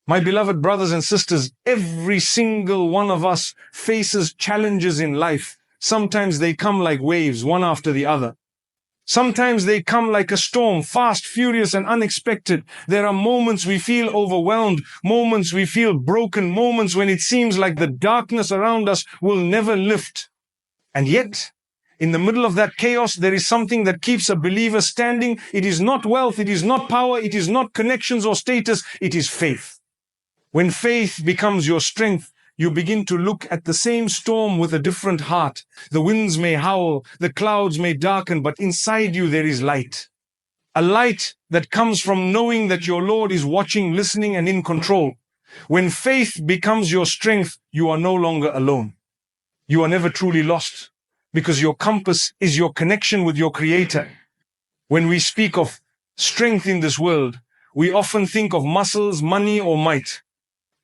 My beloved brothers and sisters, every single one of us faces challenges in life. Sometimes they come like waves, one after the other. Sometimes they come like a storm, fast, furious, and unexpected. There are moments we feel overwhelmed, moments we feel broken, moments when it seems like the darkness around us will never lift. And yet, in the middle of that chaos, there is something that keeps a believer standing. It is not wealth, it is not power, it is not connections or status, it is faith. When faith becomes your strength, you begin to look at the same storm with a different heart. The winds may howl, the clouds may darken, but inside you there is light. A light that comes from knowing that your Lord is watching, listening, and in control. When faith becomes your strength, you are no longer alone. You are never truly lost, because your compass is your connection with your Creator. When we speak of strength in this world, we often think of muscles, money, or might.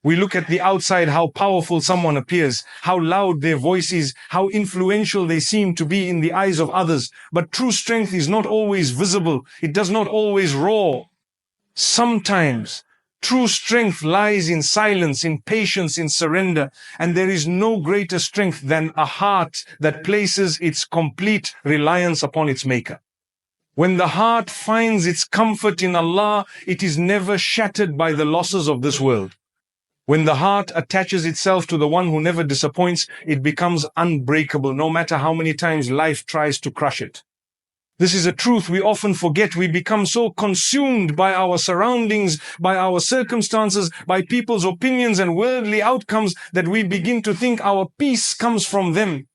We look at the outside, how powerful someone appears, how loud their voice is, how influential they seem to be in the eyes of others. But true strength is not always visible. It does not always roar. Sometimes true strength lies in silence, in patience, in surrender. And there is no greater strength than a heart that places its complete reliance upon its Maker. When the heart finds its comfort in Allah, it is never shattered by the losses of this world. When the heart attaches itself to the one who never disappoints, it becomes unbreakable, no matter how many times life tries to crush it. This is a truth we often forget. We become so consumed by our surroundings, by our circumstances, by people's opinions and worldly outcomes that we begin to think our peace comes from them.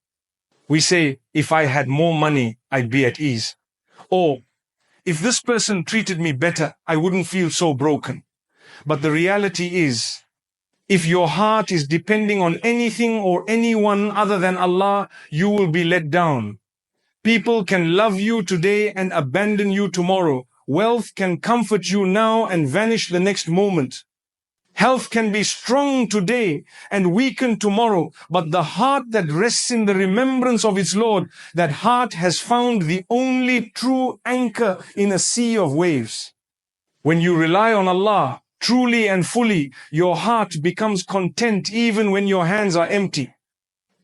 We say, if I had more money, I'd be at ease. Or, if this person treated me better, I wouldn't feel so broken. But the reality is, if your heart is depending on anything or anyone other than Allah, you will be let down. People can love you today and abandon you tomorrow. Wealth can comfort you now and vanish the next moment. Health can be strong today and weaken tomorrow, but the heart that rests in the remembrance of its Lord, that heart has found the only true anchor in a sea of waves. When you rely on Allah, truly and fully, your heart becomes content even when your hands are empty.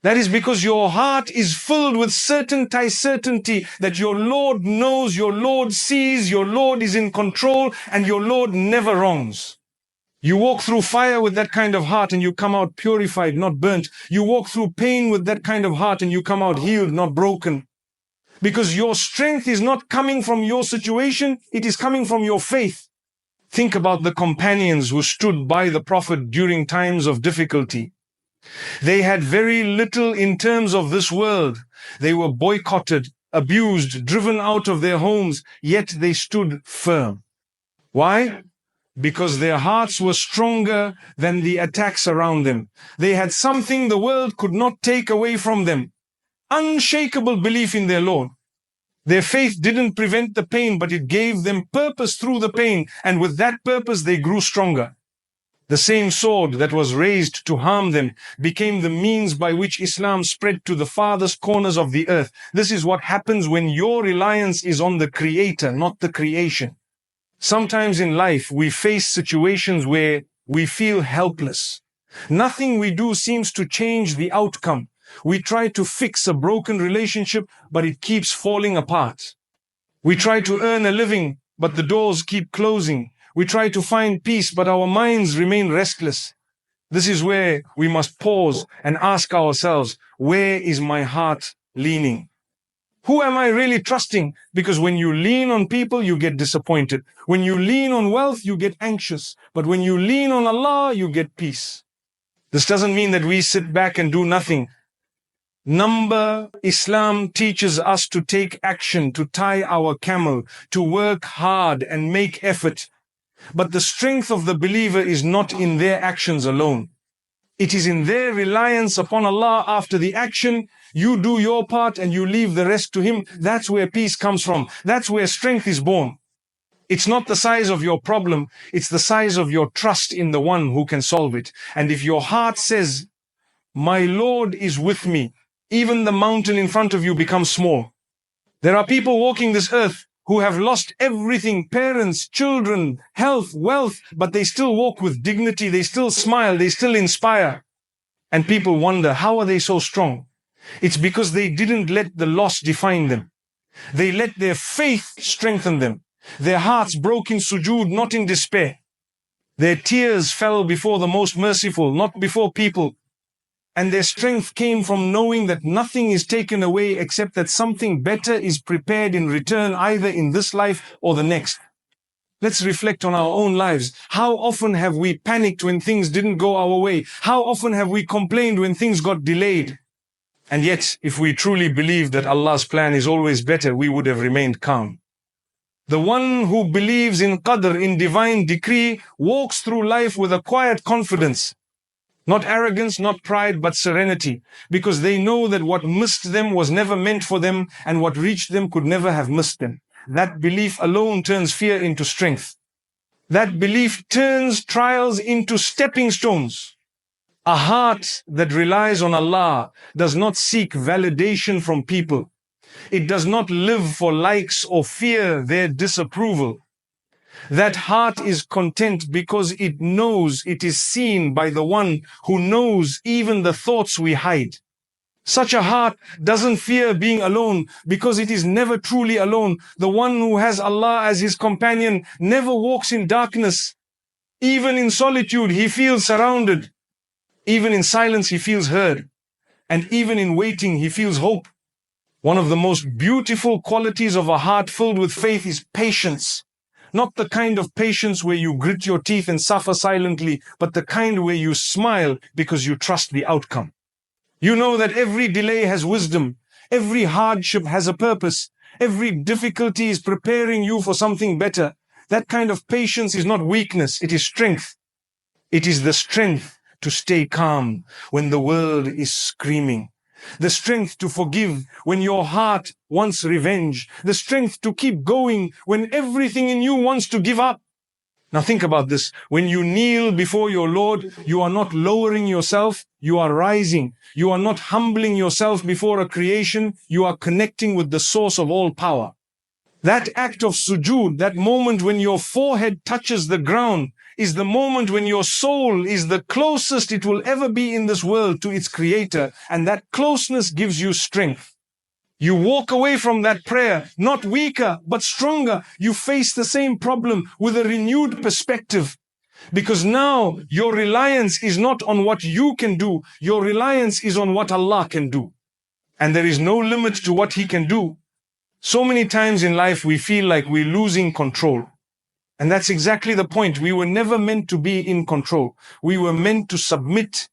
That is because your heart is filled with certainty that your Lord knows, your Lord sees, your Lord is in control, and your Lord never wrongs. You walk through fire with that kind of heart and you come out purified, not burnt. You walk through pain with that kind of heart and you come out healed, not broken. Because your strength is not coming from your situation, it is coming from your faith. Think about the companions who stood by the Prophet during times of difficulty. They had very little in terms of this world. They were boycotted, abused, driven out of their homes, yet they stood firm. Why? Because their hearts were stronger than the attacks around them. They had something the world could not take away from them. Unshakable belief in their Lord. Their faith didn't prevent the pain, but it gave them purpose through the pain. And with that purpose, they grew stronger. The same sword that was raised to harm them became the means by which Islam spread to the farthest corners of the earth. This is what happens when your reliance is on the Creator, not the creation. Sometimes in life, we face situations where we feel helpless. Nothing we do seems to change the outcome. We try to fix a broken relationship, but it keeps falling apart. We try to earn a living, but the doors keep closing. We try to find peace, but our minds remain restless. This is where we must pause and ask ourselves, where is my heart leaning? Who am I really trusting? Because when you lean on people, you get disappointed. When you lean on wealth, you get anxious. But when you lean on Allah, you get peace. This doesn't mean that we sit back and do nothing. Islam teaches us to take action, to tie our camel, to work hard and make effort. But the strength of the believer is not in their actions alone. It is in their reliance upon Allah. After the action, you do your part and you leave the rest to Him. That's where peace comes from. That's where strength is born. It's not the size of your problem. It's the size of your trust in the one who can solve it. And if your heart says, my Lord is with me, even the mountain in front of you becomes small. There are people walking this earth who have lost everything, parents, children, health, wealth, but they still walk with dignity, they still smile, they still inspire. And people wonder, how are they so strong? It's because they didn't let the loss define them. They let their faith strengthen them. Their hearts broke in sujood, not in despair. Their tears fell before the most merciful, not before people. And their strength came from knowing that nothing is taken away except that something better is prepared in return, either in this life or the next. Let's reflect on our own lives. How often have we panicked when things didn't go our way? How often have we complained when things got delayed? And yet, if we truly believed that Allah's plan is always better, we would have remained calm. The one who believes in qadr, in divine decree, walks through life with a quiet confidence. Not arrogance, not pride, but serenity, because they know that what missed them was never meant for them, and what reached them could never have missed them. That belief alone turns fear into strength. That belief turns trials into stepping stones. A heart that relies on Allah does not seek validation from people. It does not live for likes or fear their disapproval. That heart is content because it knows it is seen by the one who knows even the thoughts we hide. Such a heart doesn't fear being alone because it is never truly alone. The one who has Allah as his companion never walks in darkness. Even in solitude, he feels surrounded. Even in silence, he feels heard. And even in waiting, he feels hope. One of the most beautiful qualities of a heart filled with faith is patience. Not the kind of patience where you grit your teeth and suffer silently, but the kind where you smile because you trust the outcome. You know that every delay has wisdom. Every hardship has a purpose. Every difficulty is preparing you for something better. That kind of patience is not weakness, it is strength. It is the strength to stay calm when the world is screaming. The strength to forgive when your heart wants revenge. The strength to keep going when everything in you wants to give up. Now think about this. When you kneel before your Lord, you are not lowering yourself, you are rising. You are not humbling yourself before a creation, you are connecting with the source of all power. That act of sujood, that moment when your forehead touches the ground, is the moment when your soul is the closest it will ever be in this world to its creator, and that closeness gives you strength. You walk away from that prayer, not weaker, but stronger. You face the same problem with a renewed perspective. Because now your reliance is not on what you can do, your reliance is on what Allah can do. And there is no limit to what He can do. So many times in life we feel like we're losing control. And that's exactly the point. We were never meant to be in control. We were meant to submit.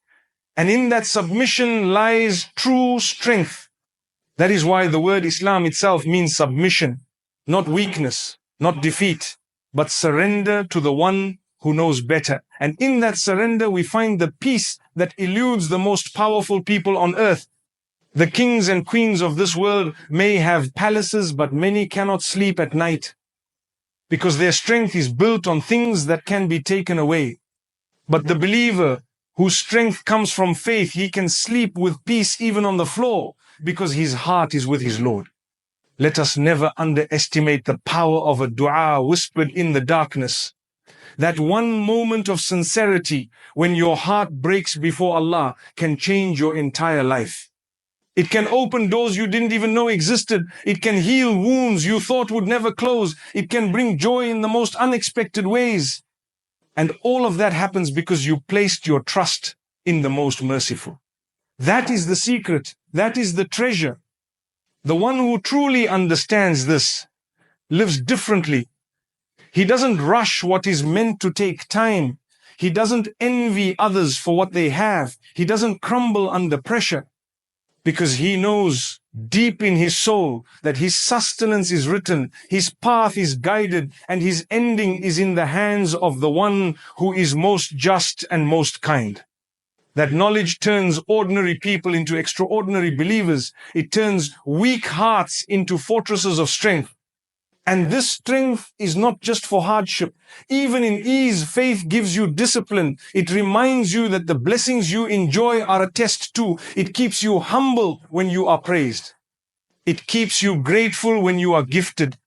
And in that submission lies true strength. That is why the word Islam itself means submission, not weakness, not defeat, but surrender to the one who knows better. And in that surrender, we find the peace that eludes the most powerful people on earth. The kings and queens of this world may have palaces, but many cannot sleep at night because their strength is built on things that can be taken away. But the believer whose strength comes from faith, he can sleep with peace even on the floor because his heart is with his Lord. Let us never underestimate the power of a dua whispered in the darkness. That one moment of sincerity when your heart breaks before Allah can change your entire life. It can open doors you didn't even know existed. It can heal wounds you thought would never close. It can bring joy in the most unexpected ways. And all of that happens because you placed your trust in the most merciful. That is the secret. That is the treasure. The one who truly understands this lives differently. He doesn't rush what is meant to take time. He doesn't envy others for what they have. He doesn't crumble under pressure because he knows deep in his soul that his sustenance is written, his path is guided, and his ending is in the hands of the one who is most just and most kind. That knowledge turns ordinary people into extraordinary believers. It turns weak hearts into fortresses of strength. And this strength is not just for hardship. Even in ease, faith gives you discipline. It reminds you that the blessings you enjoy are a test too. It keeps you humble when you are praised. It keeps you grateful when you are gifted.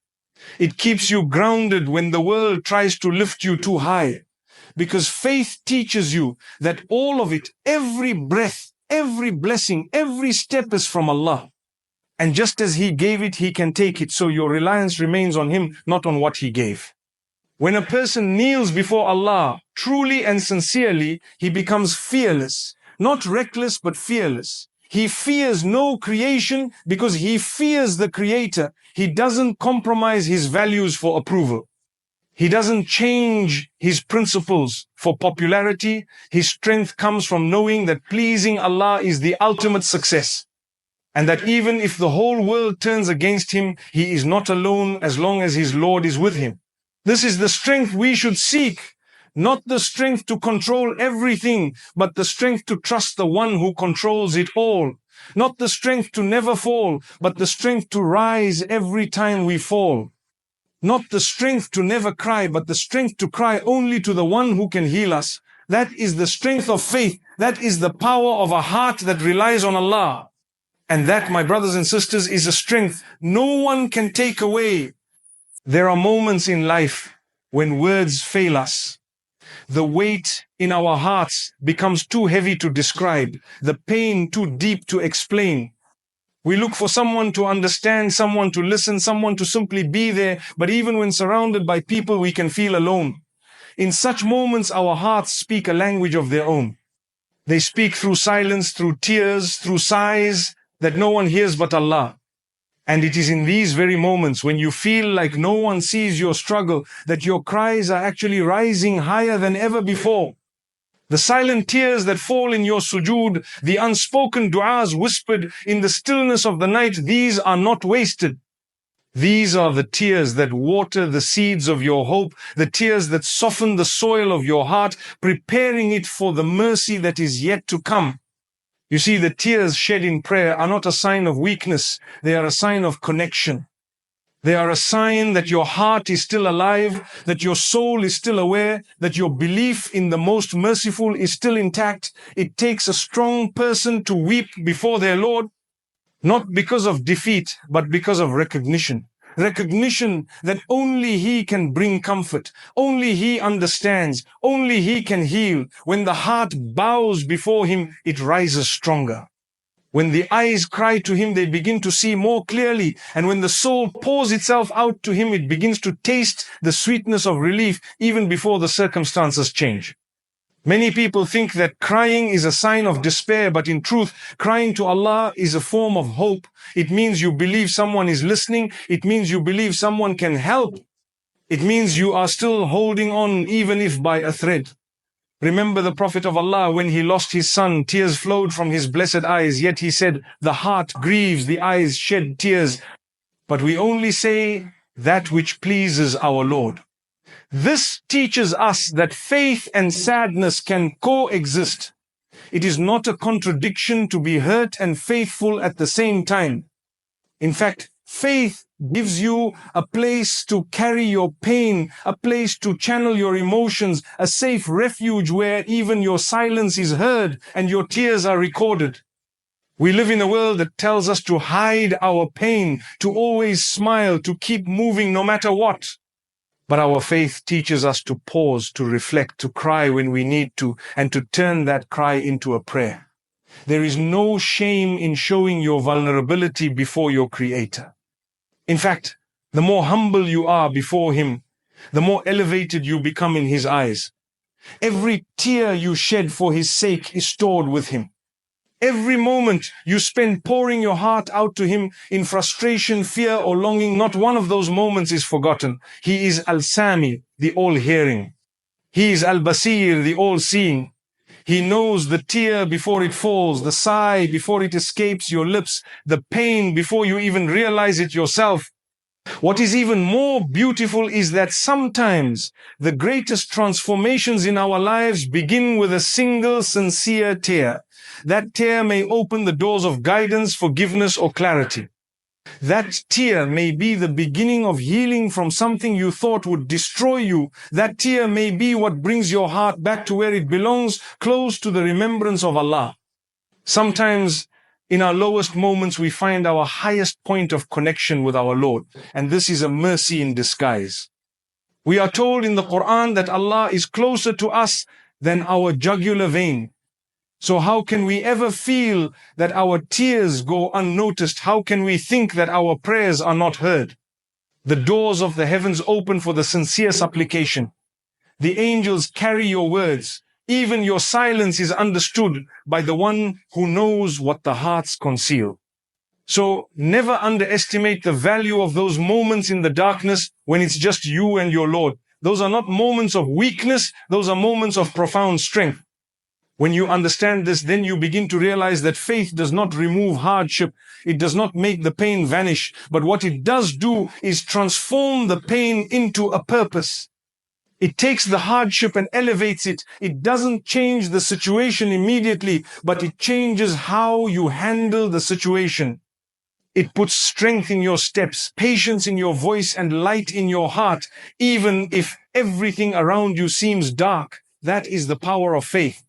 It keeps you grounded when the world tries to lift you too high. Because faith teaches you that all of it, every breath, every blessing, every step is from Allah. And just as He gave it, He can take it. So your reliance remains on Him, not on what He gave. When a person kneels before Allah, truly and sincerely, he becomes fearless. Not reckless, but fearless. He fears no creation because he fears the Creator. He doesn't compromise his values for approval. He doesn't change his principles for popularity. His strength comes from knowing that pleasing Allah is the ultimate success. And that even if the whole world turns against him, he is not alone as long as his Lord is with him. This is the strength we should seek, not the strength to control everything, but the strength to trust the one who controls it all. Not the strength to never fall, but the strength to rise every time we fall. Not the strength to never cry, but the strength to cry only to the one who can heal us. That is the strength of faith. That is the power of a heart that relies on Allah. And that, my brothers and sisters, is a strength no one can take away. There are moments in life when words fail us. The weight in our hearts becomes too heavy to describe, the pain too deep to explain. We look for someone to understand, someone to listen, someone to simply be there, but even when surrounded by people, we can feel alone. In such moments, our hearts speak a language of their own. They speak through silence, through tears, through sighs that no one hears but Allah. And it is in these very moments when you feel like no one sees your struggle that your cries are actually rising higher than ever before. The silent tears that fall in your sujood, the unspoken du'as whispered in the stillness of the night, these are not wasted. These are the tears that water the seeds of your hope, the tears that soften the soil of your heart, preparing it for the mercy that is yet to come. You see, the tears shed in prayer are not a sign of weakness. They are a sign of connection. They are a sign that your heart is still alive, that your soul is still aware, that your belief in the most merciful is still intact. It takes a strong person to weep before their Lord, not because of defeat, but because of recognition. Recognition that only He can bring comfort, only He understands, only He can heal. When the heart bows before Him, it rises stronger. When the eyes cry to Him, they begin to see more clearly. And when the soul pours itself out to Him, it begins to taste the sweetness of relief even before the circumstances change. Many people think that crying is a sign of despair, but in truth, crying to Allah is a form of hope. It means you believe someone is listening. It means you believe someone can help. It means you are still holding on, even if by a thread. Remember the Prophet of Allah, when he lost his son, tears flowed from his blessed eyes, yet he said, the heart grieves, the eyes shed tears. But we only say that which pleases our Lord. This teaches us that faith and sadness can coexist. It is not a contradiction to be hurt and faithful at the same time. In fact, faith gives you a place to carry your pain, a place to channel your emotions, a safe refuge where even your silence is heard and your tears are recorded. We live in a world that tells us to hide our pain, to always smile, to keep moving no matter what. But our faith teaches us to pause, to reflect, to cry when we need to, and to turn that cry into a prayer. There is no shame in showing your vulnerability before your Creator. In fact, the more humble you are before Him, the more elevated you become in His eyes. Every tear you shed for His sake is stored with Him. Every moment you spend pouring your heart out to Him in frustration, fear, or longing, not one of those moments is forgotten. He is Al-Sami, the all-hearing. He is Al-Basir, the all-seeing. He knows the tear before it falls, the sigh before it escapes your lips, the pain before you even realize it yourself. What is even more beautiful is that sometimes the greatest transformations in our lives begin with a single sincere tear. That tear may open the doors of guidance, forgiveness, or clarity. That tear may be the beginning of healing from something you thought would destroy you. That tear may be what brings your heart back to where it belongs, close to the remembrance of Allah. Sometimes In our lowest moments, we find our highest point of connection with our Lord. And this is a mercy in disguise. We are told in the Quran that Allah is closer to us than our jugular vein. So how can we ever feel that our tears go unnoticed? How can we think that our prayers are not heard? The doors of the heavens open for the sincere supplication. The angels carry your words. Even your silence is understood by the one who knows what the hearts conceal. So never underestimate the value of those moments in the darkness when it's just you and your Lord. Those are not moments of weakness. Those are moments of profound strength. When you understand this, then you begin to realize that faith does not remove hardship. It does not make the pain vanish. But what it does do is transform the pain into a purpose. It takes the hardship and elevates it. It doesn't change the situation immediately, but it changes how you handle the situation. It puts strength in your steps, patience in your voice, and light in your heart, even if everything around you seems dark. That is the power of faith.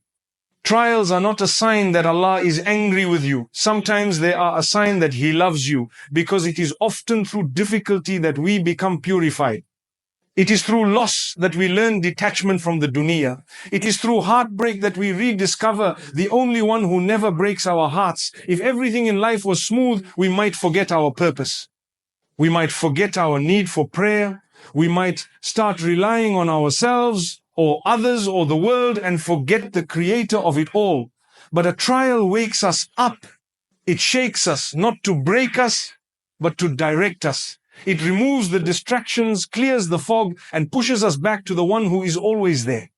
Trials are not a sign that Allah is angry with you. Sometimes they are a sign that He loves you, because it is often through difficulty that we become purified. It is through loss that we learn detachment from the dunya. It is through heartbreak that we rediscover the only one who never breaks our hearts. If everything in life was smooth, we might forget our purpose. We might forget our need for prayer. We might start relying on ourselves or others or the world and forget the creator of it all. But a trial wakes us up. It shakes us, not to break us, but to direct us. It removes the distractions, clears the fog, and pushes us back to the one who is always there.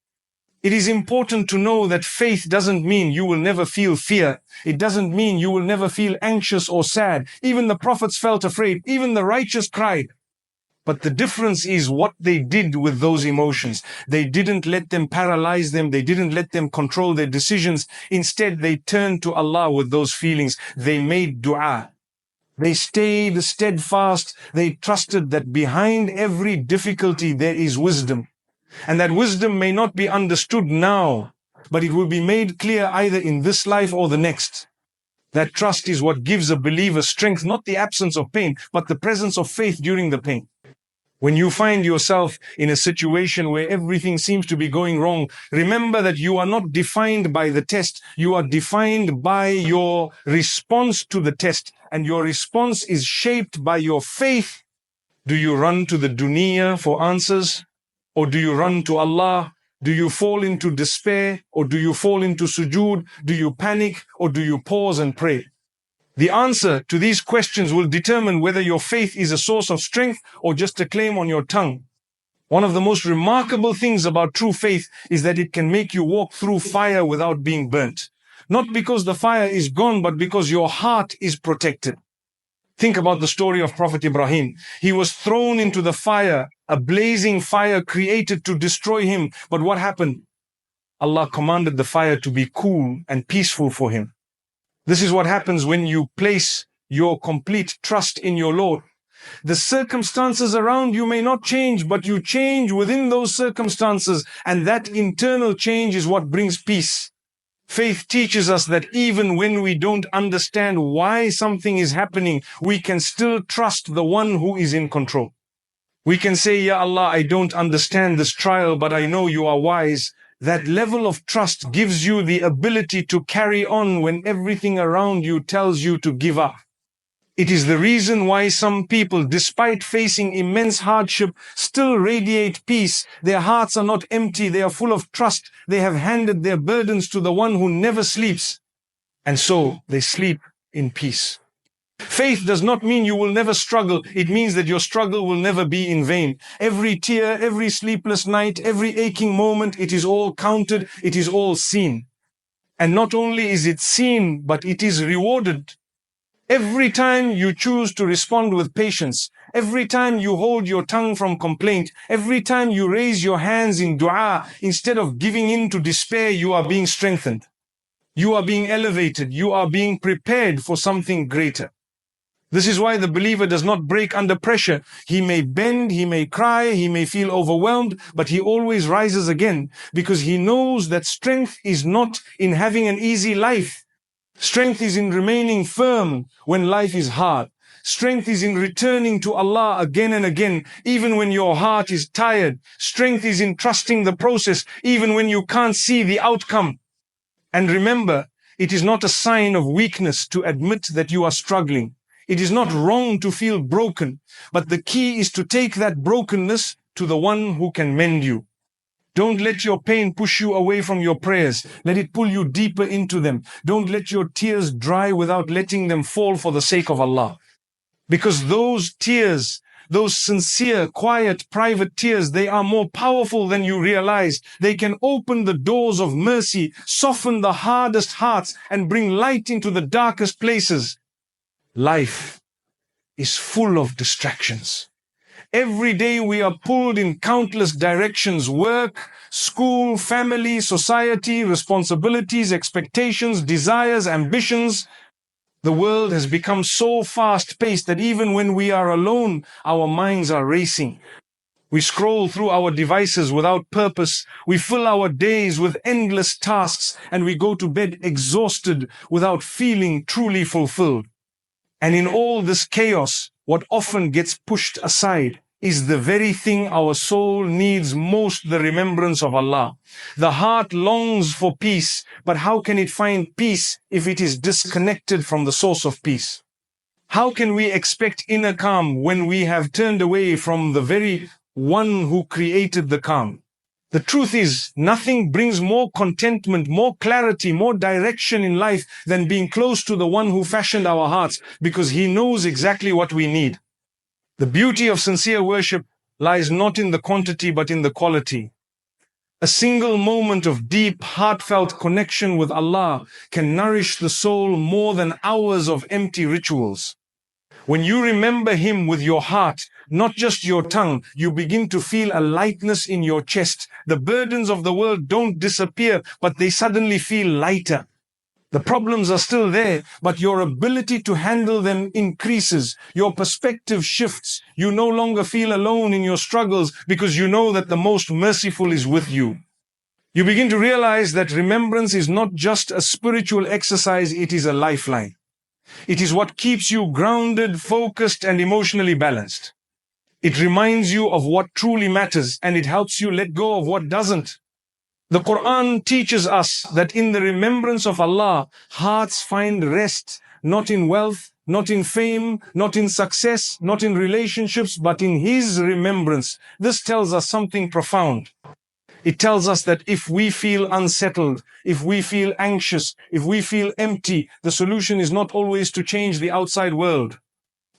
It is important to know that faith doesn't mean you will never feel fear. It doesn't mean you will never feel anxious or sad. Even the prophets felt afraid. Even the righteous cried. But the difference is what they did with those emotions. They didn't let them paralyze them. They didn't let them control their decisions. Instead, they turned to Allah with those feelings. They made dua. They stayed steadfast. They trusted that behind every difficulty there is wisdom. And that wisdom may not be understood now, but it will be made clear either in this life or the next. That trust is what gives a believer strength, not the absence of pain, but the presence of faith during the pain. When you find yourself in a situation where everything seems to be going wrong, remember that you are not defined by the test. You are defined by your response to the test. And your response is shaped by your faith. Do you run to the dunya for answers? Or do you run to Allah? Do you fall into despair? Or do you fall into sujood? Do you panic? Or do you pause and pray? The answer to these questions will determine whether your faith is a source of strength or just a claim on your tongue. One of the most remarkable things about true faith is that it can make you walk through fire without being burnt. Not because the fire is gone, but because your heart is protected. Think about the story of Prophet Ibrahim. He was thrown into the fire, a blazing fire created to destroy him. But what happened? Allah commanded the fire to be cool and peaceful for him. This is what happens when you place your complete trust in your Lord. The circumstances around you may not change, but you change within those circumstances, and that internal change is what brings peace. Faith teaches us that even when we don't understand why something is happening, we can still trust the one who is in control. We can say, Ya Allah, I don't understand this trial, but I know you are wise. That level of trust gives you the ability to carry on when everything around you tells you to give up. It is the reason why some people, despite facing immense hardship, still radiate peace. Their hearts are not empty. They are full of trust. They have handed their burdens to the one who never sleeps. And so they sleep in peace. Faith does not mean you will never struggle. It means that your struggle will never be in vain. Every tear, every sleepless night, every aching moment, it is all counted. It is all seen. And not only is it seen, but it is rewarded. Every time you choose to respond with patience, every time you hold your tongue from complaint, every time you raise your hands in dua, instead of giving in to despair, you are being strengthened. You are being elevated. You are being prepared for something greater. This is why the believer does not break under pressure. He may bend, he may cry, he may feel overwhelmed, but he always rises again because he knows that strength is not in having an easy life. Strength is in remaining firm when life is hard. Strength is in returning to Allah again and again, even when your heart is tired. Strength is in trusting the process, even when you can't see the outcome. And remember, it is not a sign of weakness to admit that you are struggling. It is not wrong to feel broken, but the key is to take that brokenness to the one who can mend you. Don't let your pain push you away from your prayers. Let it pull you deeper into them. Don't let your tears dry without letting them fall for the sake of Allah. Because those tears, those sincere, quiet, private tears, they are more powerful than you realize. They can open the doors of mercy, soften the hardest hearts, and bring light into the darkest places. Life is full of distractions. Every day we are pulled in countless directions: work, school, family, society, responsibilities, expectations, desires, ambitions. The world has become so fast-paced that even when we are alone, our minds are racing. We scroll through our devices without purpose. We fill our days with endless tasks, and we go to bed exhausted without feeling truly fulfilled. And in all this chaos, what often gets pushed aside is the very thing our soul needs most: the remembrance of Allah. The heart longs for peace, but how can it find peace if it is disconnected from the source of peace? How can we expect inner calm when we have turned away from the very one who created the calm? The truth is, nothing brings more contentment, more clarity, more direction in life than being close to the one who fashioned our hearts, because he knows exactly what we need. The beauty of sincere worship lies not in the quantity but in the quality. A single moment of deep, heartfelt connection with Allah can nourish the soul more than hours of empty rituals. When you remember Him with your heart, not just your tongue, you begin to feel a lightness in your chest. The burdens of the world don't disappear, but they suddenly feel lighter. The problems are still there, but your ability to handle them increases. Your perspective shifts. You no longer feel alone in your struggles because you know that the most merciful is with you. You begin to realize that remembrance is not just a spiritual exercise, it is a lifeline. It is what keeps you grounded, focused, and emotionally balanced. It reminds you of what truly matters, and it helps you let go of what doesn't. The Quran teaches us that in the remembrance of Allah, hearts find rest, not in wealth, not in fame, not in success, not in relationships, but in His remembrance. This tells us something profound. It tells us that if we feel unsettled, if we feel anxious, if we feel empty, the solution is not always to change the outside world.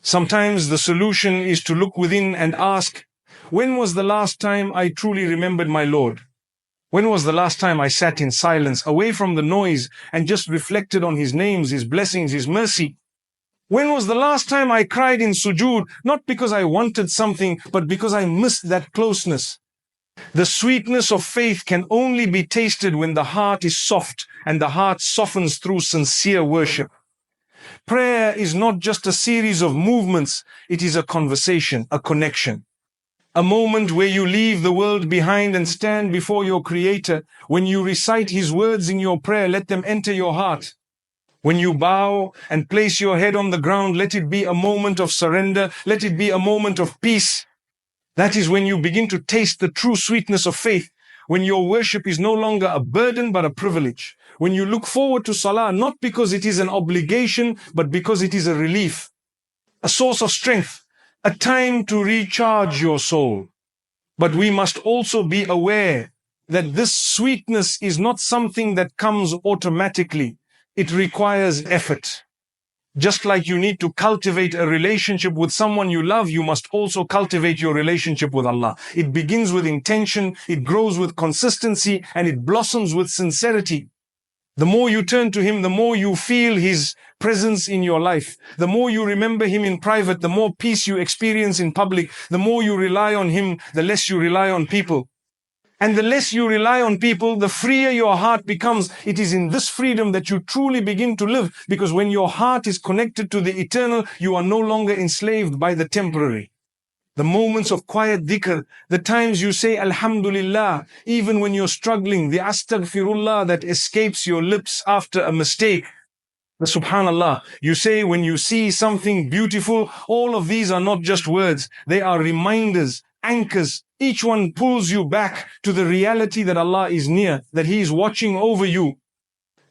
Sometimes the solution is to look within and ask, when was the last time I truly remembered my Lord? When was the last time I sat in silence, away from the noise, and just reflected on His names, His blessings, His mercy? When was the last time I cried in sujood, not because I wanted something, but because I missed that closeness? The sweetness of faith can only be tasted when the heart is soft, and the heart softens through sincere worship. Prayer is not just a series of movements, it is a conversation, a connection. A moment where you leave the world behind and stand before your Creator. When you recite His words in your prayer, let them enter your heart. When you bow and place your head on the ground, let it be a moment of surrender. Let it be a moment of peace. That is when you begin to taste the true sweetness of faith. When your worship is no longer a burden but a privilege. When you look forward to Salah, not because it is an obligation, but because it is a relief, a source of strength, a time to recharge your soul. But we must also be aware that this sweetness is not something that comes automatically. It requires effort. Just like you need to cultivate a relationship with someone you love, you must also cultivate your relationship with Allah. It begins with intention, it grows with consistency, and it blossoms with sincerity. The more you turn to Him, the more you feel His presence in your life. The more you remember Him in private, the more peace you experience in public. The more you rely on Him, the less you rely on people. And the less you rely on people, the freer your heart becomes. It is in this freedom that you truly begin to live, because when your heart is connected to the eternal, you are no longer enslaved by the temporary. The moments of quiet dhikr, the times you say Alhamdulillah, even when you're struggling, the astaghfirullah that escapes your lips after a mistake. Subhanallah, you say when you see something beautiful, all of these are not just words, they are reminders, anchors. Each one pulls you back to the reality that Allah is near, that He is watching over you,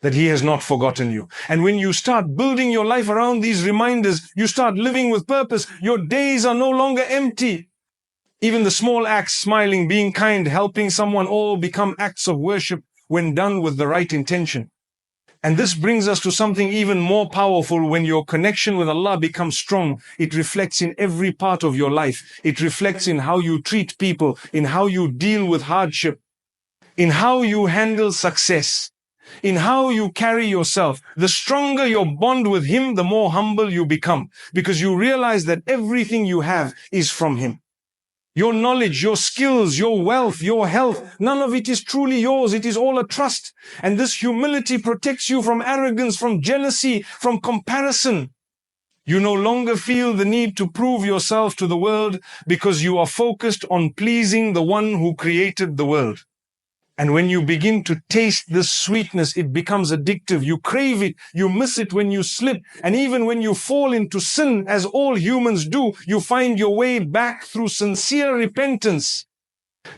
that He has not forgotten you. And when you start building your life around these reminders, you start living with purpose. Your days are no longer empty. Even the small acts, smiling, being kind, helping someone, all become acts of worship when done with the right intention. And this brings us to something even more powerful. When your connection with Allah becomes strong, it reflects in every part of your life. It reflects in how you treat people, in how you deal with hardship, in how you handle success, in how you carry yourself. The stronger your bond with Him, the more humble you become, because you realize that everything you have is from Him. Your knowledge, your skills, your wealth, your health, none of it is truly yours. It is all a trust. And this humility protects you from arrogance, from jealousy, from comparison. You no longer feel the need to prove yourself to the world because you are focused on pleasing the one who created the world. And when you begin to taste this sweetness, it becomes addictive. You crave it. You miss it when you slip. And even when you fall into sin, as all humans do, you find your way back through sincere repentance.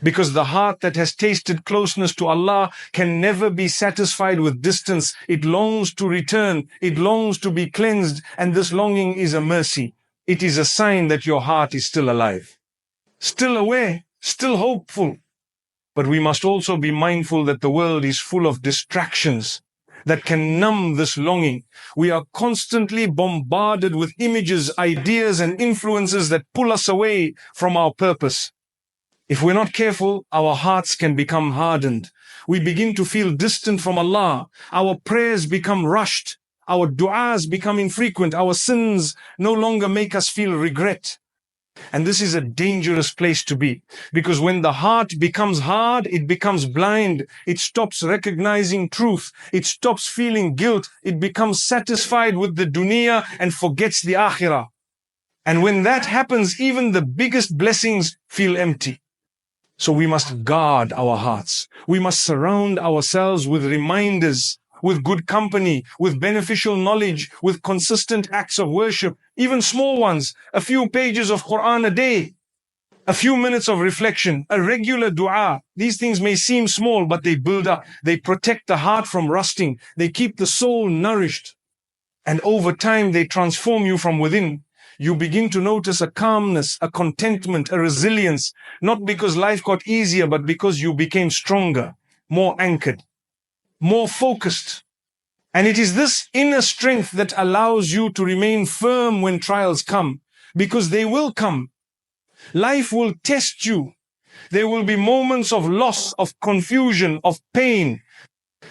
Because the heart that has tasted closeness to Allah can never be satisfied with distance. It longs to return. It longs to be cleansed. And this longing is a mercy. It is a sign that your heart is still alive, still aware, still hopeful. But we must also be mindful that the world is full of distractions that can numb this longing. We are constantly bombarded with images, ideas, and influences that pull us away from our purpose. If we're not careful, our hearts can become hardened. We begin to feel distant from Allah. Our prayers become rushed. Our du'as become infrequent. Our sins no longer make us feel regret. And this is a dangerous place to be, because when the heart becomes hard, it becomes blind. It stops recognizing truth. It stops feeling guilt. It becomes satisfied with the dunya and forgets the akhirah. And when that happens, even the biggest blessings feel empty. So we must guard our hearts. We must surround ourselves with reminders, with good company, with beneficial knowledge, with consistent acts of worship, even small ones, a few pages of Quran a day, a few minutes of reflection, a regular dua. These things may seem small, but they build up. They protect the heart from rusting. They keep the soul nourished. And over time, they transform you from within. You begin to notice a calmness, a contentment, a resilience, not because life got easier, but because you became stronger, more anchored, more focused. And it is this inner strength that allows you to remain firm when trials come, because they will come. Life will test you. There will be moments of loss, of confusion, of pain.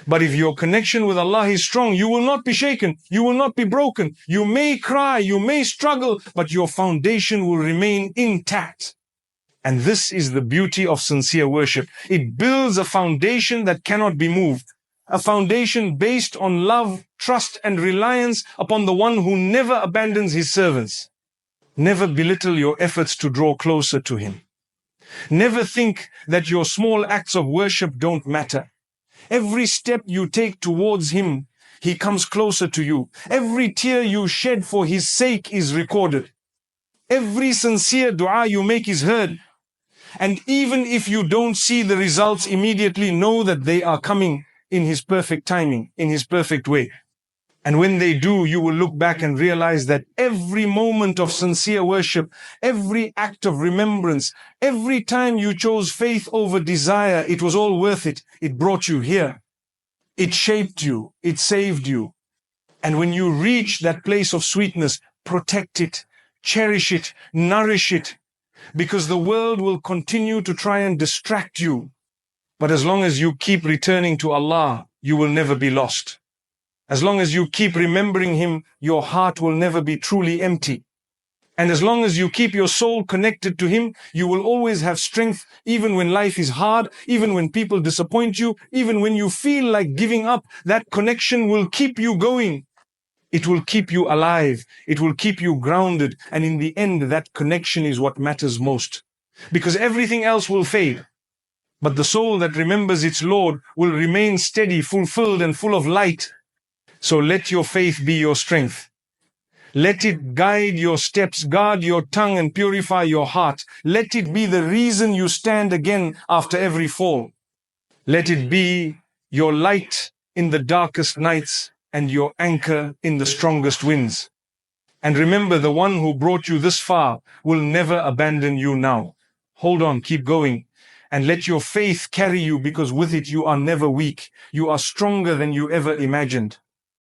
But if your connection with Allah is strong, you will not be shaken. You will not be broken. You may cry, you may struggle, but your foundation will remain intact. And this is the beauty of sincere worship. It builds a foundation that cannot be moved. A foundation based on love, trust, and reliance upon the one who never abandons his servants. Never belittle your efforts to draw closer to him. Never think that your small acts of worship don't matter. Every step you take towards him, he comes closer to you. Every tear you shed for his sake is recorded. Every sincere dua you make is heard. And even if you don't see the results immediately, know that they are coming in his perfect timing, in his perfect way. And when they do, you will look back and realize that every moment of sincere worship, every act of remembrance, every time you chose faith over desire, it was all worth it. It brought you here. It shaped you. It saved you. And when you reach that place of sweetness, protect it, cherish it, nourish it, because the world will continue to try and distract you. But as long as you keep returning to Allah, you will never be lost. As long as you keep remembering him, your heart will never be truly empty. And as long as you keep your soul connected to him, you will always have strength, even when life is hard, even when people disappoint you, even when you feel like giving up. That connection will keep you going. It will keep you alive. It will keep you grounded. And in the end, that connection is what matters most. Because everything else will fade. But the soul that remembers its Lord will remain steady, fulfilled, and full of light. So let your faith be your strength. Let it guide your steps, guard your tongue, and purify your heart. Let it be the reason you stand again after every fall. Let it be your light in the darkest nights and your anchor in the strongest winds. And remember, the one who brought you this far will never abandon you now. Hold on, keep going. And let your faith carry you, because with it you are never weak. You are stronger than you ever imagined.